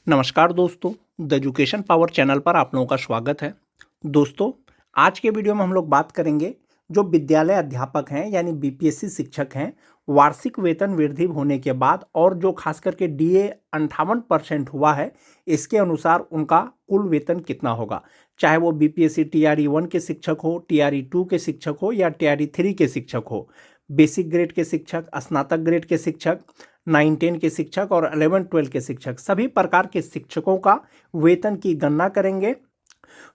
नमस्कार दोस्तों, the education power channel पर आप लोगों का स्वागत है। दोस्तों, आज के वीडियो में हम लोग बात करेंगे जो विद्यालय अध्यापक हैं यानी बीपीएससी शिक्षक हैं, वार्षिक वेतन वृद्धि होने के बाद और जो खास करके डीए 58% हुआ है, इसके अनुसार उनका कुल वेतन कितना होगा। चाहे वो बीपीएससी टीआरई 1 के शिक्षक हो, टीआरई 2 के शिक्षक हो या टीआरई 3 के शिक्षक हो, बेसिक ग्रेड के शिक्षक, स्नातक ग्रेड के शिक्षक, 9-10 के शिक्षक और 11-12 के शिक्षक, सभी प्रकार के शिक्षकों का वेतन की गणना करेंगे।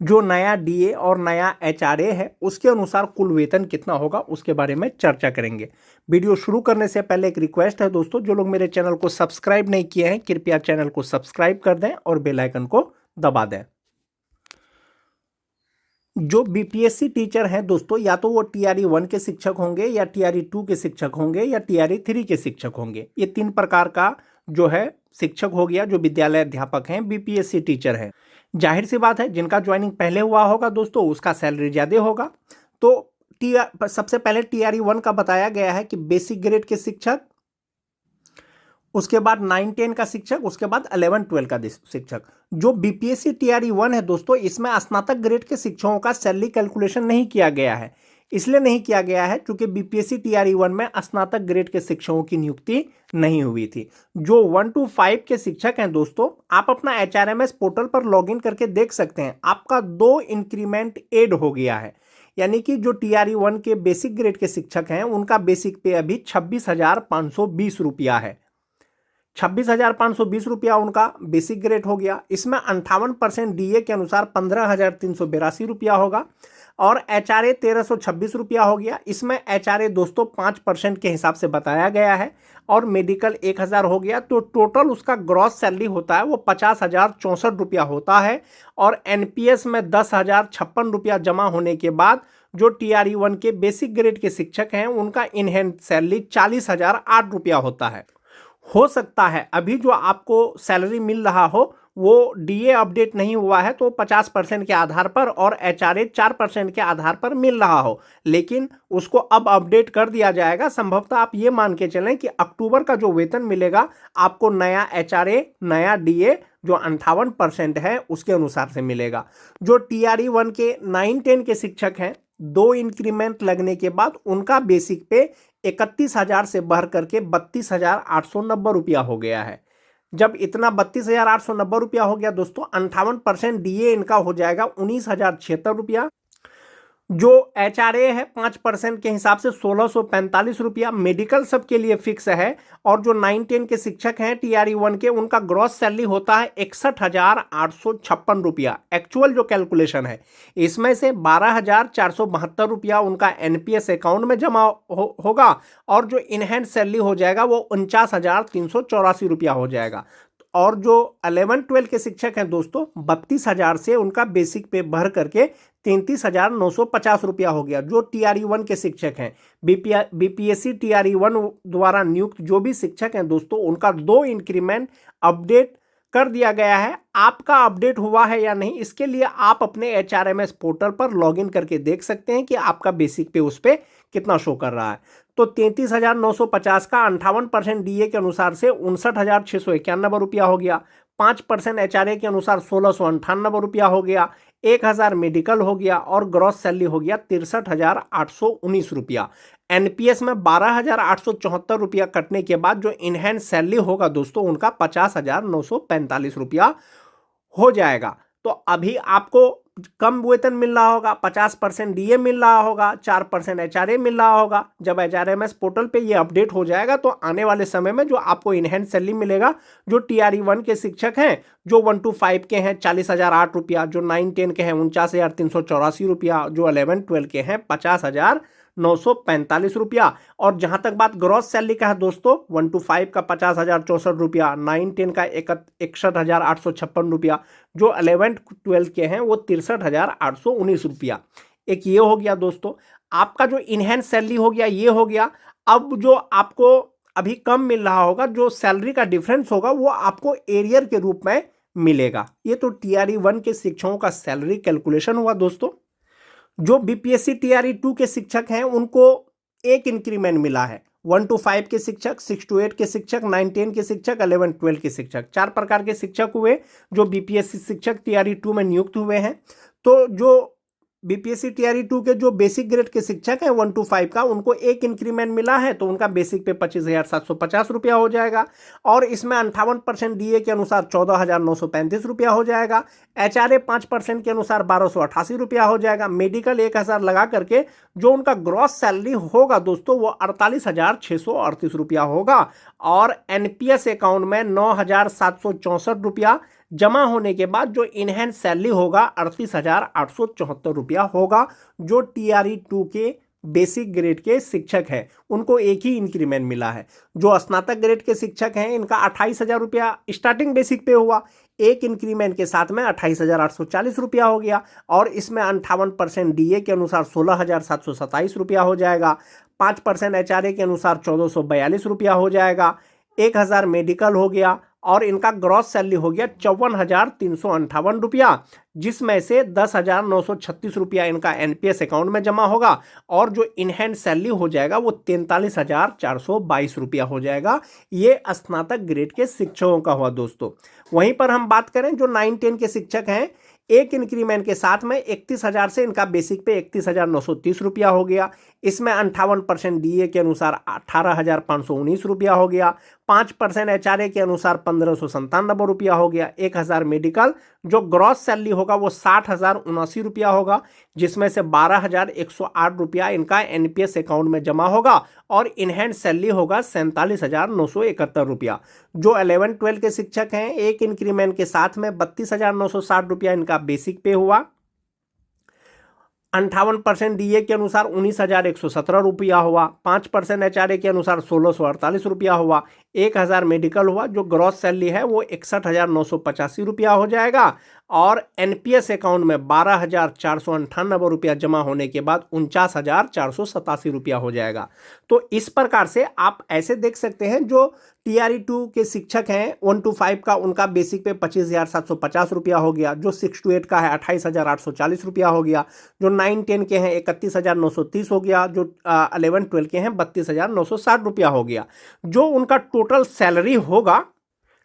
जो नया डीए और नया एचआरए है उसके अनुसार कुल वेतन कितना होगा उसके बारे में चर्चा करेंगे। वीडियो शुरू करने से पहले एक रिक्वेस्ट है दोस्तों, जो लोग मेरे चैनल को सब्सक्राइब नहीं किए हैं कृपया चैनल को सब्सक्राइब कर दें और बेल आइकन को दबा दें। जो बीपीएससी टीचर हैं दोस्तों, या तो वो टीआरई 1 के शिक्षक होंगे या टीआरई 2 के शिक्षक होंगे या टीआरई 3 के शिक्षक होंगे। ये 3 प्रकार का जो है शिक्षक हो गया जो विद्यालय अध्यापक हैं, बीपीएससी टीचर हैं। जाहिर सी बात है, जिनका ज्वाइनिंग पहले हुआ होगा दोस्तों उसका सैलरी ज़्यादा होगा। तो सबसे पहले टीआरई 1 का बताया गया है कि बेसिक ग्रेड के शिक्षक, उसके बाद 9-10 का शिक्षक, उसके बाद 11-12 का शिक्षक। जो बीपीएससी टीआरई 1 है दोस्तों, इसमें स्नातक ग्रेड के शिक्षकों का सैलरी कैलकुलेशन नहीं किया गया है। इसलिए नहीं किया गया है क्योंकि बीपीएससी टीआरई 1 में स्नातक ग्रेड के शिक्षकों की नियुक्ति नहीं हुई थी। जो 1 to 5 के शिक्षक हैं दोस्तों, आप अपना एचआरएमएस पोर्टल पर लॉगिन करके देख सकते हैं, आपका 2 इंक्रीमेंट ऐड हो गया है। यानी कि जो टीआरई 1 के बेसिक ग्रेड के शिक्षक हैं उनका बेसिक पे अभी 26,520 रुपया है। 26,520 रुपया उनका बेसिक ग्रेड हो गया। इसमें 58% डीए के अनुसार 15,382 रुपया होगा और एचआरए 1,326 रुपया हो गया। इसमें एचआरए दोस्तों 5% के हिसाब से बताया गया है और मेडिकल 1,000 हो गया। तो टोटल उसका ग्रॉस सैलरी होता है वो 50,064 रुपया होता है और एनपीएस में 10,056 रुपया जमा होने के बाद जो टीआरई 1 के बेसिक ग्रेड के शिक्षक हैं उनका इन हैंड सैलरी 40,008 रुपया होता है। हो सकता है अभी जो आपको सैलरी मिल रहा हो वो डीए अपडेट नहीं हुआ है तो 50% के आधार पर और एचआरए 4% के आधार पर मिल रहा हो, लेकिन उसको अब अपडेट कर दिया जाएगा। संभवतः आप ये मान के चलें कि अक्टूबर का जो वेतन मिलेगा आपको नया एचआरए, नया डीए जो 58% है उसके अनुसार से मिलेगा। जो टीआरई 1 के 9-10 के शिक्षक हैं, 2 इंक्रीमेंट लगने के बाद उनका बेसिक पे 31,000 से बढ़ करके 32,890 रुपया हो गया है। जब इतना 32,890 रुपया हो गया दोस्तों, 58% डीए इनका हो जाएगा 19,076 रुपया। जो एचआरए है 5% के हिसाब से 1,645 रुपया। मेडिकल सबके लिए फिक्स है और जो 9-10 के शिक्षक हैं टीआरई 1 के उनका ग्रॉस सैलरी होता है 61,856 रुपया। एक्चुअल जो कैलकुलेशन है इसमें से 12,472 रुपया उनका एनपीएस अकाउंट में जमा होगा और जो इन हैंड सैलरी हो जाएगा वो 49,384 रुपया हो जाएगा। और जो 11-12 के शिक्षक हैं दोस्तों, 32,000 से उनका बेसिक पे बढ़ करके 33,950 रुपया हो गया। जो टीआरई 1 के शिक्षक हैं, बीपीएससी टीआरई 1 द्वारा नियुक्त जो भी शिक्षक हैं दोस्तों, उनका 2 इंक्रीमेंट अपडेट कर दिया गया है। आपका अपडेट हुआ है या नहीं इसके लिए आप अपने एचआरएमएस पोर्टल पर लॉगिन करके देख सकते हैं कि आपका बेसिक पे उस पर कितना शो कर रहा है। तो 33,950 का 58% डीए के अनुसार से 59,691 रुपया हो गया। 5% एचआरए के अनुसार 1,698 रुपया हो गया। 1,000 मेडिकल हो गया और ग्रॉस सैलरी हो गया 63,819 रुपया। एनपीएस में 12,874 रुपया कटने के बाद जो इन हैंड सैलरी होगा दोस्तों उनका 50,945 रुपया हो जाएगा। तो अभी आपको कम वेतन मिल रहा होगा, 50% डीए मिल रहा होगा, 4% एचआरए मिल रहा होगा। जब एचआरएमएस पोर्टल पे ये अपडेट हो जाएगा तो आने वाले समय में जो आपको इन हैंड सैलरी मिलेगा, जो टीआरई 1 के शिक्षक हैं जो 1 to 5 के हैं 40,008 रुपया, जो 9-10 के हैं 49,384 रुपया, जो 11-12 के हैं 50,945 रुपया। और जहां तक बात ग्रॉस सैलरी का है दोस्तों, 1 to 5 का 50,064 रुपया, 9-10 का 61,856 रुपया, जो 11-12 के हैं वो 63,819 रुपया। एक ये हो गया दोस्तों, आपका जो इनहैंड सैलरी हो गया ये हो गया। अब जो आपको अभी कम मिल रहा होगा, जो सैलरी का डिफरेंस होगा वो आपको एरियर के रूप में मिलेगा। ये तो टीआरई 1 के शिक्षकों का सैलरी कैलकुलेशन हुआ दोस्तों। जो बीपीएससी टीआरई 2 के शिक्षक हैं उनको 1 इंक्रीमेंट मिला है 1 to 5 के शिक्षक, 6 to 8 के शिक्षक, 9 10 के शिक्षक, 11 12 के शिक्षक, 4 प्रकार के शिक्षक हुए जो बीपीएससी शिक्षक तैयारी 2 में नियुक्त हुए हैं। तो जो बीपीएससी तैयारी 2 के जो बेसिक ग्रेड के शिक्षक हैं 1 to 5 का, उनको एक इंक्रीमेंट मिला है, तो उनका बेसिक पे 25,750 रुपया हो जाएगा और इसमें 58% डीए के अनुसार 14,935 रुपया हो जाएगा। एचआरए 5% के अनुसार 1,288 रुपया हो जाएगा। मेडिकल 1,000 लगा करके जो उनका ग्रॉस सैलरी होगा दोस्तों वो 48,638 रुपया होगा और एनपीएस अकाउंट में 9,764 रुपया जमा होने के बाद जो इनहैंस सैलरी होगा 38,874 रुपया होगा। जो टीआरई 2 के बेसिक ग्रेड के शिक्षक हैं उनको एक ही इंक्रीमेंट मिला है। जो स्नातक ग्रेड के शिक्षक हैं इनका 28,000 रुपया स्टार्टिंग बेसिक पे हुआ, एक इंक्रीमेंट के साथ में 28,840 रुपया हो गया और इसमें 58% डीए के अनुसार 16,727 रुपया हो जाएगा। 5% एचआरए के अनुसार 1,442 रुपया हो जाएगा। 1,000 मेडिकल हो गया और इनका ग्रॉस सैलरी हो गया 54,358 रुपया, जिसमें से 10,936 रुपया इनका एनपीएस अकाउंट में जमा होगा और जो इनहैंड सैलरी हो जाएगा वो 43,422 रुपया हो जाएगा। ये स्नातक ग्रेड के शिक्षकों का हुआ दोस्तों। वहीं पर हम बात करें जो 9 10 के शिक्षक हैं, एक इंक्रीमेंट के साथ में 31,000 से इनका बेसिक पे 31,930 रुपया हो गया। इसमें 58% डीए के अनुसार 18,519 रुपया हो गया। 5% एचआरए के अनुसार 1,597 रुपया हो गया। 1,000 मेडिकल, जो ग्रॉस सैलरी होगा वो 60,079 रुपया होगा, जिसमें से 12,108 रुपया इनका एनपीएस अकाउंट में जमा होगा और इनहैंड सैलरी होगा 47,971 रुपया। जो 11 12 के शिक्षक हैं एक इंक्रीमेंट के साथ में 32,960 रुपया इनका बेसिक पे हुआ। 58% डीए के अनुसार 19,117 रुपया हुआ। 5% एचआरए के अनुसार 1,648 रुपया हुआ। 1,000 मेडिकल हुआ, जो ग्रॉस सैलरी है वो 61,985 रुपया हो जाएगा और एनपीएस अकाउंट में 12,498 रुपया जमा होने के बाद 49,487 रुपया हो जाएगा। तो इस प्रकार से आप ऐसे देख सकते हैं जो टीआरई 2 के शिक्षक हैं 1 to 5 का, उनका बेसिक पे 25,750 रुपया हो गया। जो 6 to 8 का है 28,840 रुपया हो गया। जो 9 10 के हैं 31,930 हो गया। जो 11 12 के हैं 32,960 रुपया हो गया। जो उनका टोटल सैलरी होगा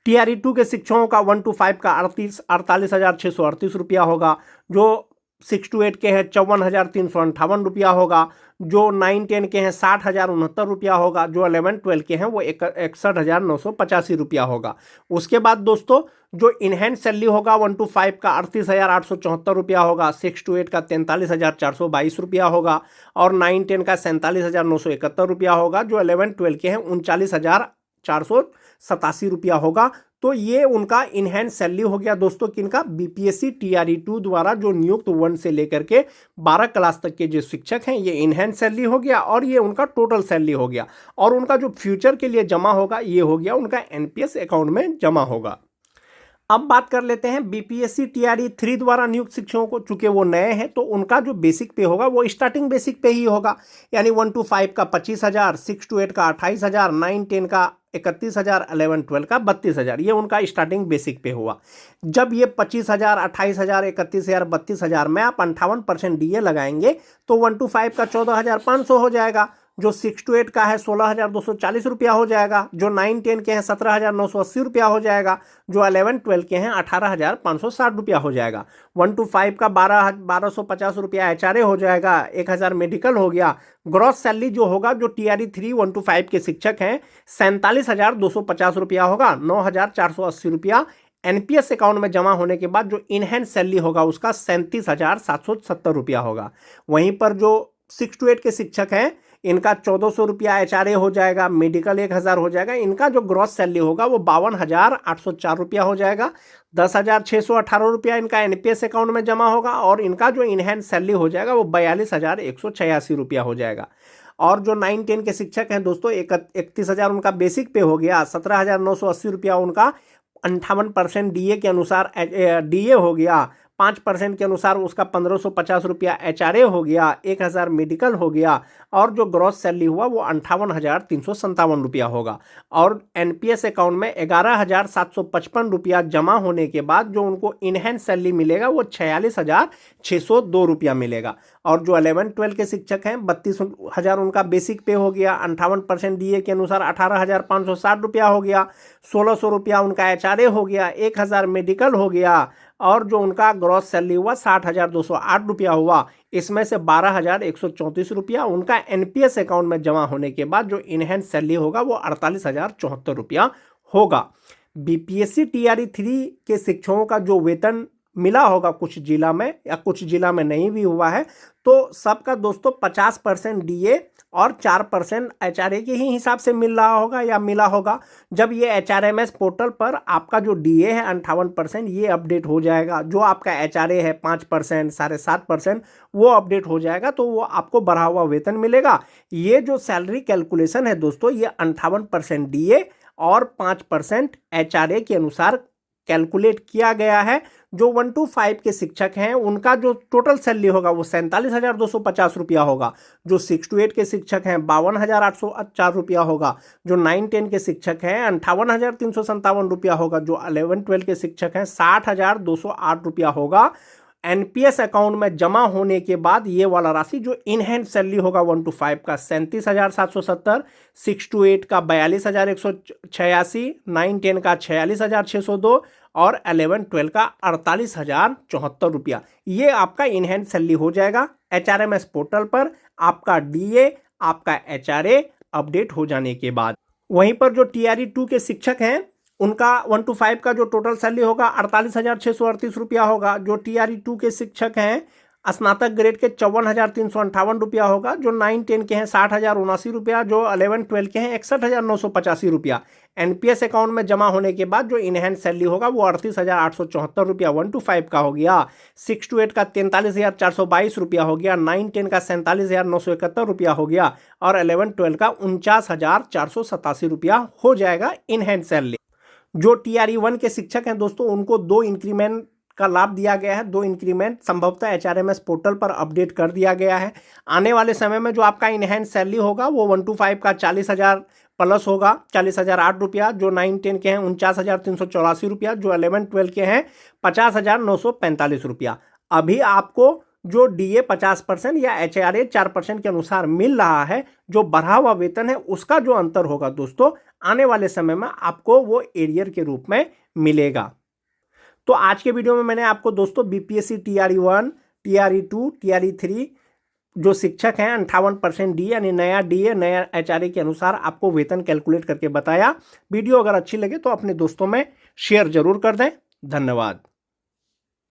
टीआरई 2 के शिक्षकों का 1 to 5 का 48,638 रुपया होगा। जो 6 to 8 के हैं 54,358 रुपया होगा। जो 9 10 के हैं 60,069 रुपया होगा। जो 11 12 के हैं वो 61,985 रुपया होगा। उसके बाद दोस्तों जो इनहैंड सैलरी होगा 1 to 5 का 38,874 रुपया होगा। 6 to 8 का 43,422 रुपया होगा और 9 10 का 47,971 रुपया होगा। जो 11 12 के हैं 39,487 रुपया होगा। तो ये उनका इनहैंड सैलरी हो गया दोस्तों किनका, बीपीएससी टीआरई 2 द्वारा जो नियुक्त 1 से लेकर के 12 क्लास तक के जो शिक्षक हैं ये इनहैंड सैलरी हो गया और ये उनका टोटल सैलरी हो गया और उनका जो फ्यूचर के लिए जमा होगा ये हो गया उनका एनपीएस अकाउंट में जमा होगा। अब बात कर लेते हैं बीपीएससी टीआरई 3 द्वारा नियुक्त शिक्षकों को। चूंकि वो नए हैं तो उनका जो बेसिक पे होगा वो स्टार्टिंग बेसिक पे ही होगा, यानी 1 to 5 का 25,000, 6 to 8 का 28,000, 9 10 का 31,000, 11 12 का 32,000, ये उनका स्टार्टिंग बेसिक पे हुआ। जब ये 25,000, 28,000, 31,000, 32,000 में आप 58% डीए लगाएंगे तो 1 to 5 का 14,500 हो जाएगा। जो 6 to 8 का है 16,240 रुपया हो जाएगा। जो 9 10 के हैं 17,980 रुपया हो जाएगा। जो 11 12 के हैं 18,560 रुपया हो जाएगा। 1 to 5 का 1,250 रुपया एचआरए हो जाएगा। 1,000 मेडिकल हो गया। ग्रॉस सैलरी जो होगा जो टीआरई 3 1 to 5 के शिक्षक हैं 47,250 रुपया होगा। 9,480 रुपया एनपीएस अकाउंट में जमा होने के बाद जो इनहैंड सैलरी होगा उसका 37,770 रुपया होगा। वहीं पर जो 6 to 8 के शिक्षक हैं इनका 1,400 रुपया एचआरए हो जाएगा। मेडिकल 1,000 हो जाएगा। इनका जो ग्रॉस सैलरी होगा वो 52,804 रुपया हो जाएगा। 10,618 रुपया इनका एनपीएस अकाउंट में जमा होगा और इनका जो इनहैंड सैलरी हो जाएगा वो 42,186 रुपया हो जाएगा। और जो 9 10 के शिक्षक हैं दोस्तों 31,000 उनका बेसिक पे हो गया। 17,980 रुपया उनका 58% डीए के अनुसार डीए हो गया। 5% के अनुसार उसका 1550 रुपया HRA हो गया, 1000 मेडिकल हो गया, और जो ग्रॉस सैलरी हुआ वो 58,357 रुपया होगा। और NPS अकाउंट में 11,755 रुपया जमा होने के बाद जो उनको इनहेंस सैलरी मिलेगा वो 46,602 रुपया मिलेगा। और जो 11-12 के शिक्षक हैं 32,000 उनका बेसिक पे हो गया, 58% DA के अनुसार 18,560 रुपया हो गया, 1,600 रुपया उनका HRA हो गया, 1,000 मेडिकल हो गया, और जो उनका ग्रॉस सैलरी हुआ 60,208 रुपया हुआ। इसमें से 12,134 रुपया उनका NPS अकाउंट में जमा होने के बाद जो इनहेंस सैलरी होगा वो 48,074 रुपया होगा। BPSC TRE 3 के शिक्षकों का जो वेतन मिला होगा कुछ जिला में या कुछ जिला में नहीं भी हुआ है, तो सबका दोस्तों 50% DA और 4% HRA के ही हिसाब से मिल रहा होगा या मिला होगा। जब ये HRMS पोर्टल पर आपका जो DA है 58% ये अपडेट हो जाएगा, जो आपका HRA है 5%, 7.5% वो अपडेट हो जाएगा, तो वो आपको बढ़ा हुआ वेतन मिलेगा। ये जो सैलरी कैलकुलेशन है दोस्तों ये 58% DA और 5% HRA के अनुसार कैलकुलेट किया गया है। जो 1 to 5 के शिक्षक हैं उनका जो टोटल सैलरी होगा वो 47,250 रुपया होगा। जो 6 to 8 के शिक्षक हैं 52,804 रुपया होगा। जो 9-10 के शिक्षक हैं 58,357 रुपया होगा। जो 11-12 के शिक्षक हैं 60,208 रुपया होगा। NPS अकाउंट में जमा होने के बाद ये वाला राशि जो इनहैंड सैलरी होगा 1 to 5 का 37,770, 6 to 8 का 42,186, 9-10 का 46,602 और 11-12 का 48,074 रुपया। ये आपका इनहैंड सैलरी हो जाएगा HRMS पोर्टल पर आपका DA आपका HRA अपडेट हो जाने के बाद। वहीं पर जो TRE 2 के शिक्षक हैं उनका 1 to 5 का जो टोटल सैलरी होगा 48,638 रुपया होगा। जो TRE 2 के शिक्षक हैं स्नातक ग्रेड के 54,358 रुपया होगा। जो 9-10 के हैं 60,079 रुपया। जो 11-12 के हैं 61,985 रुपया। NPS अकाउंट में जमा होने के बाद जो इनहैंस सैलरी होगा वो 38,874 रुपया 1 to 5 का हो गया। 6 to 8 का 43,422 रुपया हो गया। 9-10 का 47,971 रुपया हो गया और 11-12 का 49,487 रुपया हो जाएगा इनहैंस सैलरी। जो TRE 1 के शिक्षक हैं दोस्तों उनको 2 इंक्रीमेंट का लाभ दिया गया है। 2 इंक्रीमेंट संभवतः HRMS पोर्टल पर अपडेट कर दिया गया है। आने वाले समय में जो आपका इनहैंस सैलरी होगा वो 1 to 5 का 40,000 प्लस होगा, 40,008 रुपया। जो 9-10 के हैं 49,384 रुपया। जो 11-12 के हैं 50,945 रुपया। अभी आपको जो DA 50% या HRA 4% के अनुसार मिल रहा है, जो बढ़ा हुआ वेतन है उसका जो अंतर होगा दोस्तों आने वाले समय में आपको वो एरियर के रूप में मिलेगा। तो आज के वीडियो में मैंने आपको दोस्तों BPSC TRE 1, TRE 2, TRE 3 जो शिक्षक हैं 58% DA यानी नया DA नया HRA के अनुसार आपको वेतन कैलकुलेट करके बताया। वीडियो अगर अच्छी लगे तो अपने दोस्तों में शेयर जरूर कर दें। धन्यवाद।